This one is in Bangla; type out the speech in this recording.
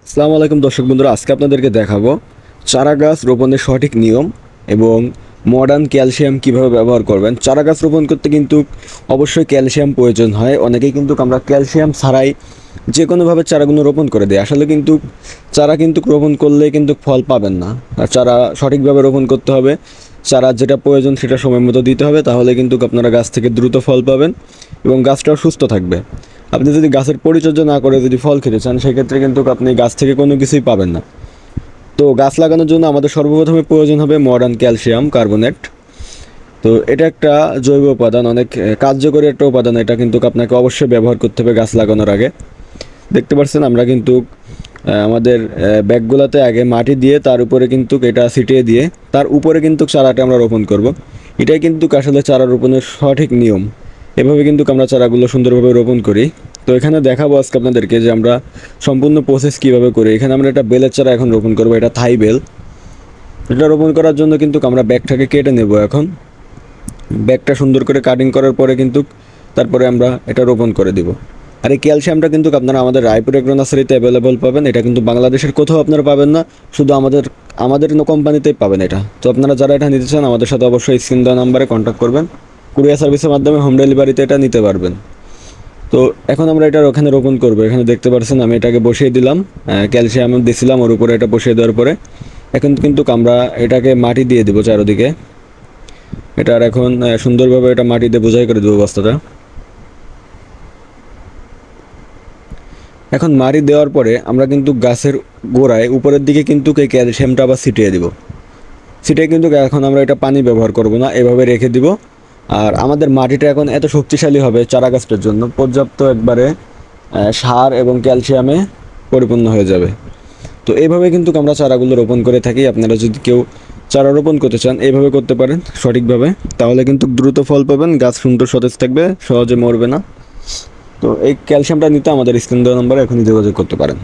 আসসালামু আলাইকুম দর্শক বন্ধুরা, আজকে আপনাদেরকে দেখাবো চারা গাছ রোপণের সঠিক নিয়ম এবং মডার্ন ক্যালসিয়াম কিভাবে ব্যবহার করবেন। চারা গাছ রোপণ করতে কিন্তু অবশ্যই ক্যালসিয়াম প্রয়োজন হয়। অনেকেই কিন্তু আমরা ক্যালসিয়াম ছাড়াই যে কোনোভাবে চারাগুলো রোপণ করে দিই। আসলে কিন্তু চারা কিন্তু রোপণ করলে কিন্তু ফল পাবেন না। আর চারা সঠিকভাবে রোপণ করতে হবে, চারা যেটা প্রয়োজন সেটা সময় মতো দিতে হবে, তাহলে কিন্তু আপনারা গাছ থেকে দ্রুত ফল পাবেন এবং গাছটাও সুস্থ থাকবে। আপনি যদি গাছের পরিচর্যা না করে যদি ফল খেতে চান, সেক্ষেত্রে কিন্তু আপনি গাছ থেকে কোনো কিছুই পাবেন না। তো গাছ লাগানোর জন্য আমাদের সর্বপ্রথমে প্রয়োজন হবে মডার্ন ক্যালসিয়াম কার্বনেট। তো এটা একটা জৈব উপাদান, অনেক কার্যকরী একটা উপাদান। এটা কিন্তু আপনাকে অবশ্যই ব্যবহার করতে হবে গাছ লাগানোর আগে। দেখতে পাচ্ছেন আমরা কিন্তু আমাদের ব্যাগগুলোতে আগে মাটি দিয়ে তার উপরে কিন্তু এটা ছিটিয়ে দিয়ে তার উপরে কিন্তু চারাটা আমরা রোপণ করব। এটাই কিন্তু আসলে চারা রোপণের সঠিক নিয়ম। এভাবে কিন্তু আমরা চারাগুলো সুন্দরভাবে রোপণ করি। তো এখানে দেখাবো আজকে আপনাদেরকে যে আমরা সম্পূর্ণ প্রসেস কীভাবে করি। এখানে আমরা একটা বেলের চারা এখন রোপণ করবো, এটা থাই বেল। এটা রোপণ করার জন্য কিন্তু আমরা ব্যাগটাকে কেটে নেব। এখন ব্যাগটা সুন্দর করে কাটিং করার পরে কিন্তু তারপরে আমরা এটা রোপণ করে দিব। আর এই ক্যালসিয়ামটা কিন্তু আপনারা আমাদের রায়পুর এগ্রো নার্সারিতে অ্যাভেলেবল পাবেন। এটা কিন্তু বাংলাদেশের কোথাও আপনারা পাবেন না, শুধু আমাদের কোম্পানিতেই পাবেন এটা। তো আপনারা যারা এটা নিতে চান আমাদের সাথে অবশ্যই স্ক্রিন দেওয়া নাম্বারে কন্ট্যাক্ট করবেন। কুরিয়ার সার্ভিসের মাধ্যমে হোম ডেলিভারিতে এটা নিতে পারবেন। তো এখন আমরা এটা ওখানে রোপণ করবো। এখানে দেখতে পাচ্ছেন আমি এটাকে বসিয়ে দিলাম, ক্যালসিয়াম দিয়েছিলাম ওর উপরে। এটা বসিয়ে দেওয়ার পরে এখন কিন্তু আমরা এটাকে মাটি দিয়ে দেবো চারদিকে। এটার এখন সুন্দরভাবে এটা মাটি দিয়ে বোঝাই করে দেবো বস্তাটা। এখন মাটি দেওয়ার পরে আমরা কিন্তু গাছের গোড়ায় উপরের দিকে কিন্তু এই ক্যালসিয়ামটা আবার ছিটিয়ে দিব। ছিটিয়ে কিন্তু এখন আমরা এটা পানি ব্যবহার করব না, এভাবে রেখে দিব। আর আমাদের মাটিটা এখন এত শক্তিশালী হবে চারা গাছটার জন্য, পর্যাপ্ত একবারে সার এবং ক্যালসিয়ামে পরিপূর্ণ হয়ে যাবে। তো এইভাবে কিন্তু আমরা চারাগুলো রোপণ করে থাকি। আপনারা যদি কেউ চারা রোপণ করতে চান এইভাবে করতে পারেন সঠিকভাবে, তাহলে কিন্তু দ্রুত ফল পাবেন, গাছ সুন্দর সতেজ থাকবে, সহজে মরবে না। তো এই ক্যালসিয়ামটা নিতে আমাদের স্ক্রিন দেওয়া নম্বরে এখনই যোগাযোগ করতে পারেন।